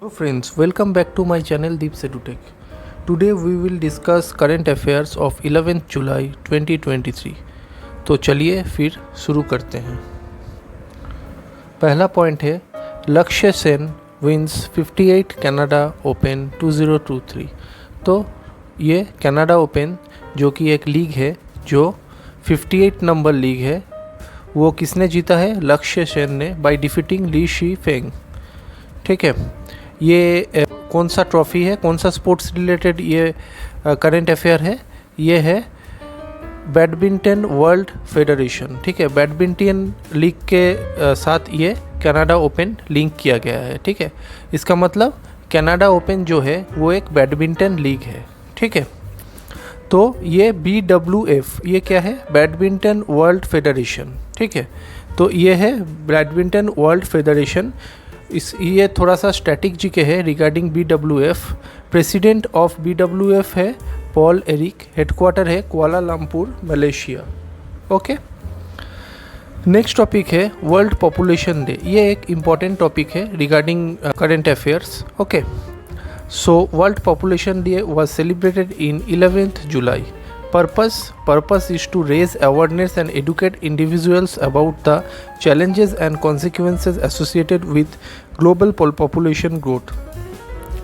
Hello friends, welcome back to my channel Deep Sedutech. Today we will discuss current affairs of 11th July 2023. तो चलिए फिर शुरू करते हैं। पहला पॉइंट है Lakshya Sen wins 58 Canada open 2023। तो ये कनाडा ओपन जो कि एक लीग है जो 58 नंबर लीग है, वो किसने जीता है? लक्ष्य सेन ने by defeating Li Shi Feng. ठीक है, ये कौन सा ट्रॉफ़ी है, कौन सा स्पोर्ट्स रिलेटेड ये करंट अफेयर है? ये है बैडमिंटन वर्ल्ड फेडरेशन। ठीक है, बैडमिंटन लीग के साथ ये कनाडा ओपन लिंक किया गया है। ठीक है, इसका मतलब कनाडा ओपन जो है वो एक बैडमिंटन लीग है। ठीक है, तो ये BWF ये क्या है? Badminton world federation. ठीक है, तो ये है बैडमिंटन वर्ल्ड फेडरेशन। ये थोड़ा सा स्टैटिक जीके है regarding BWF। President of BWF है पॉल एरिक, हेडक्वार्टर है Kuala Lumpur Malaysia. Okay, next topic है वर्ल्ड पॉपुलेशन डे। ये एक इम्पॉर्टेंट टॉपिक है regarding current affairs. Okay, so world population day was celebrated in 11th July. Purpose is to raise awareness and educate individuals about the challenges and consequences associated with global population growth.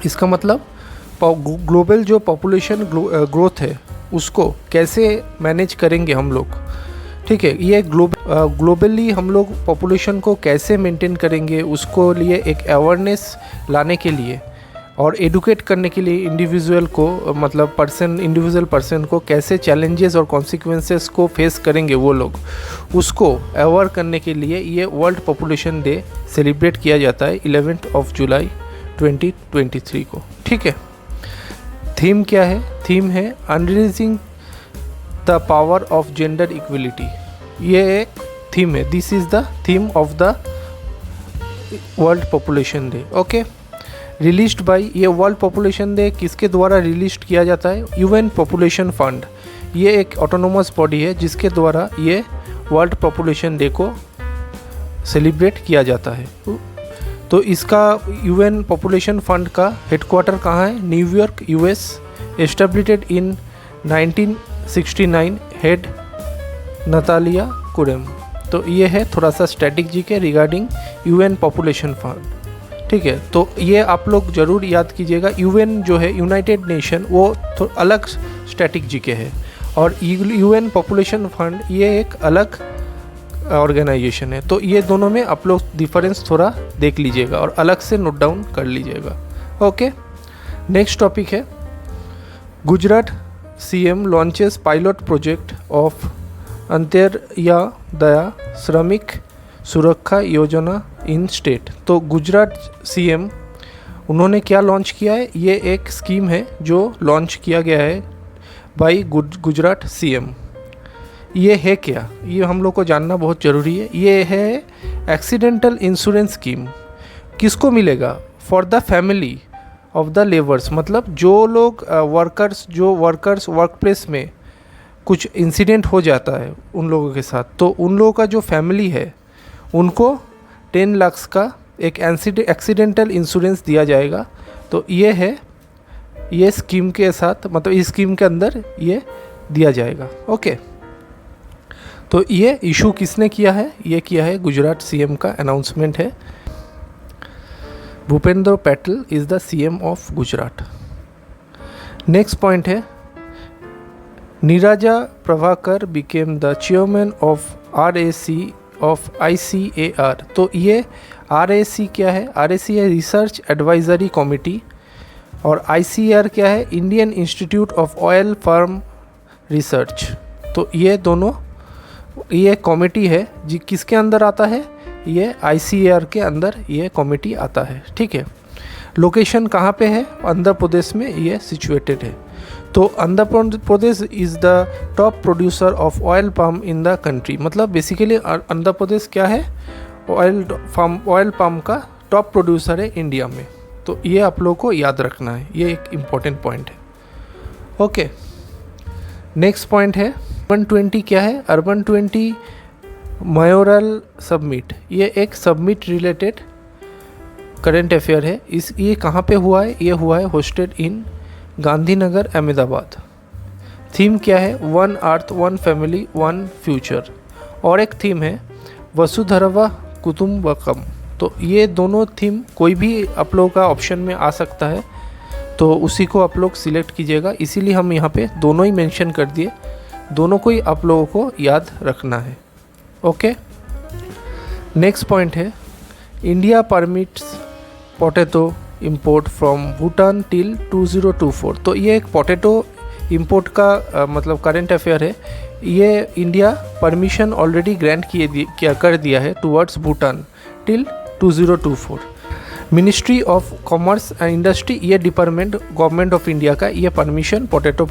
इसका मतलब global जो population growth है उसको कैसे manage करेंगे हम लोग। ठीक है, ये ग्लोबली हम लोग पॉपुलेशन को कैसे मेंटेन करेंगे, उसको लिए एक अवेयरनेस लाने के लिए और एडुकेट करने के लिए इंडिविजुअल को, मतलब इंडिविजुअल पर्सन को कैसे चैलेंजेस और कॉन्सिक्वेंसेस को फेस करेंगे वो लोग, उसको अवेयर करने के लिए ये वर्ल्ड पॉपुलेशन डे सेलिब्रेट किया जाता है 11th July 2023 को। ठीक है, थीम क्या है? थीम है unleashing the power of gender equality. ये एक थीम है, this is the theme of the world population day. Okay, released by, ये वर्ल्ड पॉपुलेशन डे किसके द्वारा रिलीज किया जाता है? UN population fund. ये एक ऑटोनोमस बॉडी है जिसके द्वारा ये वर्ल्ड पॉपुलेशन डे को सेलिब्रेट किया जाता है। तो इसका UN पॉपुलेशन फंड का हेडक्वार्टर कहाँ है? New York US, established in 1969, head Natalia कुरेम। तो ये है थोड़ा सा स्टैटिक जी के रिगार्डिंग UN पॉपुलेशन फंड। ठीक है, तो ये आप लोग ज़रूर याद कीजिएगा। UN जो है यूनाइटेड नेशन, वो तो अलग स्टैटिक जीके है और UN पॉपुलेशन फंड ये एक अलग ऑर्गेनाइजेशन है। तो ये दोनों में आप लोग डिफरेंस थोड़ा देख लीजिएगा और अलग से नोट डाउन कर लीजिएगा। ओके, नेक्स्ट टॉपिक है Gujarat CM launches pilot project of Antyodaya श्रमिक सुरक्षा योजना इन स्टेट। तो गुजरात CM उन्होंने क्या लॉन्च किया है? ये एक स्कीम है जो लॉन्च किया गया है बाय गुजरात CM। ये है क्या? ये हम लोग को जानना बहुत ज़रूरी है। ये है एक्सीडेंटल इंश्योरेंस स्कीम। किसको मिलेगा? For the family of the labours, मतलब जो लोग वर्कर्स वर्क प्लेस में कुछ इंसिडेंट हो जाता है उन लोगों के साथ, तो उन लोगों का जो फैमिली है उनको 10 लाख का एक एक्सीडेंटल इंश्योरेंस दिया जाएगा। तो ये है, ये स्कीम के साथ, मतलब इस स्कीम के अंदर ये दिया जाएगा। ओके, तो ये इशू किसने किया है? ये किया है गुजरात CM का अनाउंसमेंट है। Bhupendra Patel is the CM of Gujarat. Next point है Neerja Prabhakar became the chairman of RAC of ICAR। तो ये RAC क्या है? RAC है रिसर्च एडवाइजरी कमिटी और ICAR क्या है? Indian institute of oil farm research. तो ये दोनों, ये कमिटी है जी किसके अंदर आता है? ये ICAR के अंदर ये कमिटी आता है। ठीक है, लोकेशन कहाँ पे है? आंध्र प्रदेश में ये सिचुएटेड है। तो Andhra Pradesh is the top producer of oil palm in the country. मतलब बेसिकली आंध्र प्रदेश क्या है? ऑयल पाम का टॉप प्रोड्यूसर है इंडिया में। तो ये आप लोगों को याद रखना है, ये एक इम्पॉर्टेंट पॉइंट है। ओके, नेक्स्ट पॉइंट है अर्बन 20 क्या है? Urban 20 mayoral submit. ये एक सबमिट रिलेटेड करंट अफेयर है। ये कहाँ पे हुआ है? ये हुआ है होस्टेड इन गांधीनगर, अहमदाबाद। थीम क्या है? One earth, one family, one future. और एक थीम है वसुधैव कुटुंबकम। तो ये दोनों थीम कोई भी आप लोगों का ऑप्शन में आ सकता है, तो उसी को आप लोग सिलेक्ट कीजिएगा। इसीलिए हम यहाँ पे दोनों ही मेंशन कर दिए, दोनों को ही आप लोगों को याद रखना है। ओके, नेक्स्ट पॉइंट है India permits potato import from Bhutan till 2024। तो ये एक पोटैटो इंपोर्ट का मतलब करंट अफेयर है। ये इंडिया परमिशन ऑलरेडी ग्रांट कर दिया है towards Bhutan till 2024। Ministry of commerce and industry, ये डिपार्टमेंट गवर्नमेंट ऑफ इंडिया का ये परमिशन पोटैटो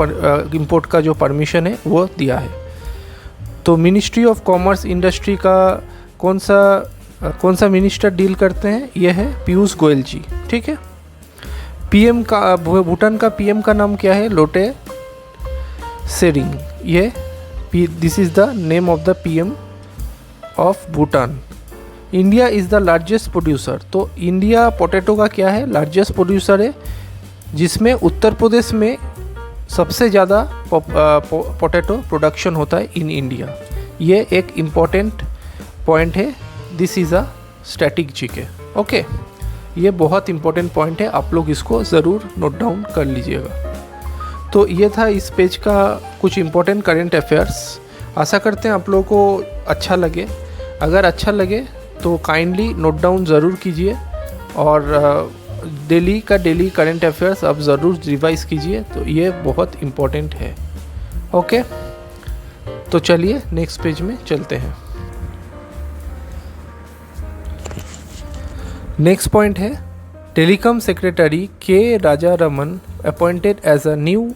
इंपोर्ट का जो परमिशन है वो दिया है। तो मिनिस्ट्री ऑफ कॉमर्स इंडस्ट्री का कौन सा मिनिस्टर डील करते हैं? ये है पीयूष गोयल जी। ठीक है। पीएम का, भूटान का पीएम का नाम क्या है? लोटे सेरिंग। ये this is the name of the PM of Bhutan. India is the largest producer. तो इंडिया पोटैटो का क्या है? लार्जेस्ट प्रोड्यूसर है, जिसमें उत्तर प्रदेश में सबसे ज़्यादा पोटैटो प्रोडक्शन होता है इन इंडिया। ये एक इम्पॉर्टेंट पॉइंट है। This is a static GK. Okay, ये बहुत इम्पोर्टेंट पॉइंट है, आप लोग इसको ज़रूर नोट डाउन कर लीजिएगा। तो ये था इस पेज का कुछ इम्पोर्टेंट करंट अफेयर्स। आशा करते हैं आप लोगों को अच्छा लगे। अगर अच्छा लगे तो काइंडली नोट डाउन ज़रूर कीजिए और डेली करंट अफेयर्स आप ज़रूर रिवाइज़ कीजिए। तो ये बहुत इम्पोर्टेंट है। ओके, तो चलिए नेक्स्ट पेज में चलते हैं। नेक्स्ट पॉइंट है telecom secretary K Rajaraman appointed as a new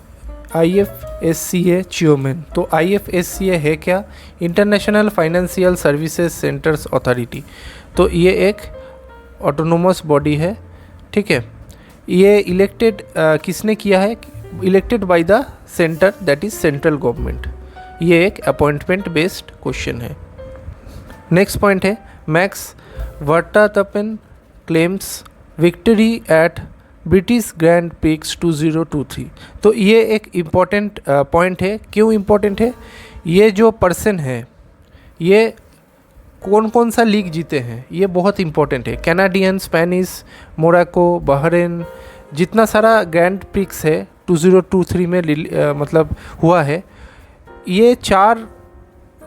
IFSCA chairman. तो IFSCA है क्या? International financial services centres authority. तो ये एक ऑटोनोमस बॉडी है। ठीक है। ये इलेक्टेड किसने किया है? Elected by the centre, that is central government. ये एक अपॉइंटमेंट बेस्ड क्वेश्चन है। नेक्स्ट पॉइंट है max Verstappen claims victory at British grand prix 2023। तो ये एक इम्पॉर्टेंट पॉइंट है। क्यों इम्पॉर्टेंट है? ये जो पर्सन है ये कौन सा लीग जीते हैं, ये बहुत इम्पॉर्टेंट है। कैनेडियन, स्पेनिश, मोरक्को, बहरीन, जितना सारा ग्रैंड प्रिक्स है 2023 में मतलब हुआ है, ये 4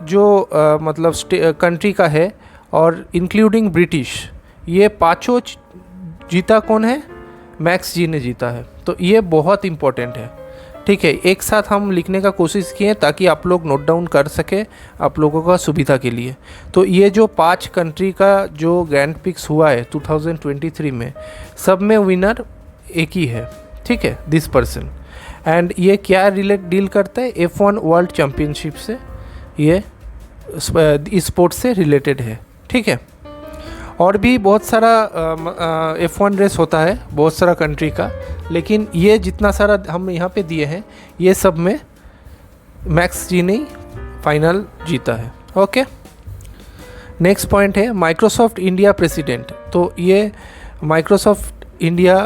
जो मतलब कंट्री का है और इंक्लूडिंग ब्रिटिश, ये 5 जीता कौन है? मैक्स जी ने जीता है। तो ये बहुत इम्पोर्टेंट है। ठीक है, एक साथ हम लिखने का कोशिश किए ताकि आप लोग नोट डाउन कर सके, आप लोगों का सुविधा के लिए। तो ये जो 5 कंट्री का जो ग्रैंड प्रिक्स हुआ है 2023 में, सब में विनर एक ही है। ठीक है, दिस पर्सन। एंड ये क्या डील करता है? F1 वर्ल्ड चैम्पियनशिप से, ये स्पोर्ट्स से रिलेटेड है। ठीक है। और भी बहुत सारा F1 रेस होता है बहुत सारा कंट्री का, लेकिन ये जितना सारा हम यहाँ पे दिए हैं ये सब में मैक्स जी ने फाइनल जीता है। ओके, नेक्स्ट पॉइंट है माइक्रोसॉफ्ट इंडिया प्रेसिडेंट। तो ये माइक्रोसॉफ्ट इंडिया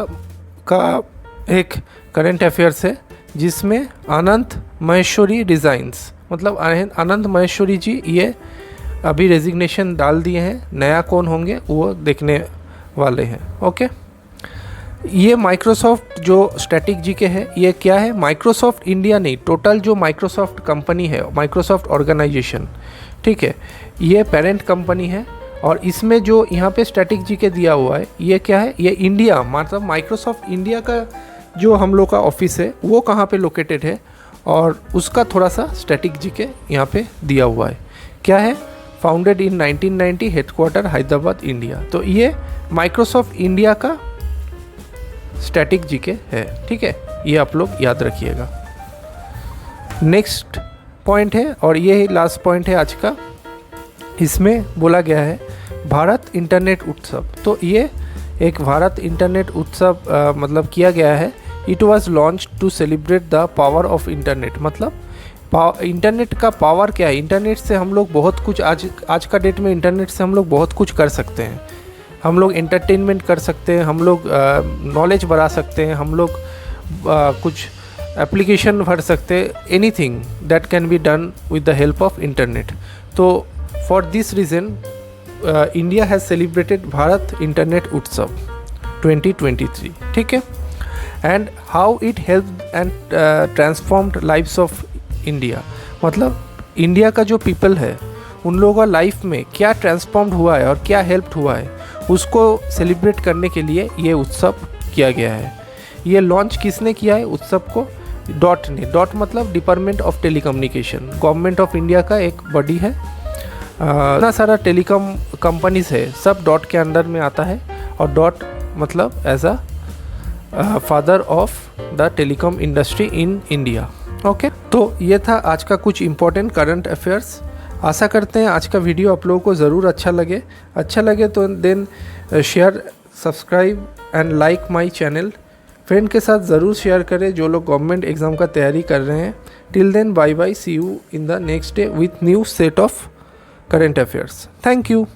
का एक करंट अफेयर्स है, जिसमें अनंत महेश्वरी रिज़ाइंस, मतलब अनंत महेश्वरी जी ये अभी रेजिग्नेशन डाल दिए हैं। नया कौन होंगे वो देखने वाले हैं। ओके, ये माइक्रोसॉफ्ट जो स्टैटिक जीके है, ये क्या है? माइक्रोसॉफ्ट इंडिया नहीं, टोटल जो माइक्रोसॉफ्ट कंपनी है, माइक्रोसॉफ्ट ऑर्गेनाइजेशन, ठीक है, ये पेरेंट कंपनी है। और इसमें जो यहाँ पे स्टैटिक जीके दिया हुआ है, ये क्या है? ये इंडिया, मतलब माइक्रोसॉफ्ट इंडिया का जो हम लोग का ऑफिस है वो कहाँ पे लोकेटेड है, और उसका थोड़ा सा स्टैटिक जीके यहाँ पे दिया हुआ है। क्या है? Founded in 1990, headquarter Hyderabad, India. तो ये माइक्रोसॉफ्ट इंडिया का स्टैटिक जीके है। ठीक है, ये आप लोग याद रखिएगा। नेक्स्ट पॉइंट है, और ये लास्ट पॉइंट है आज का, इसमें बोला गया है भारत इंटरनेट उत्सव। तो ये एक भारत इंटरनेट उत्सव मतलब किया गया है। It was launch to celebrate the power of internet. मतलब इंटरनेट का पावर क्या है? इंटरनेट से हम लोग बहुत कुछ आज का डेट में इंटरनेट से हम लोग बहुत कुछ कर सकते हैं। हम लोग एंटरटेनमेंट कर सकते हैं, हम लोग नॉलेज बढ़ा सकते हैं, हम लोग कुछ एप्लीकेशन भर सकते हैं, anything that can be done with the help of internet. तो for this reason India has celebrated Bharat internet उत्सव 2023, ठीक है। And how it help and transformed lives of India, मतलब इंडिया का जो पीपल है उन लोगों का लाइफ में क्या ट्रांसफॉर्म्ड हुआ है और क्या हेल्प हुआ है, उसको सेलिब्रेट करने के लिए ये उत्सव किया गया है। ये लॉन्च किसने किया है उत्सव को? डॉट ने। डॉट मतलब department of telecommunication, government of India का एक बॉडी है। इतना सारा टेलीकॉम कंपनीज है, सब डॉट के अंडर में आता है। और डॉट मतलब as a father of the telecom industry in India. Okay, तो ये था आज का कुछ इम्पोर्टेंट करंट अफेयर्स। आशा करते हैं आज का वीडियो आप लोगों को ज़रूर अच्छा लगे तो then share, subscribe and like my channel. Friend के साथ ज़रूर शेयर करें जो लोग गवर्नमेंट एग्ज़ाम का तैयारी कर रहे हैं। Till then bye bye, see you in the next day with new set of current affairs. Thank you.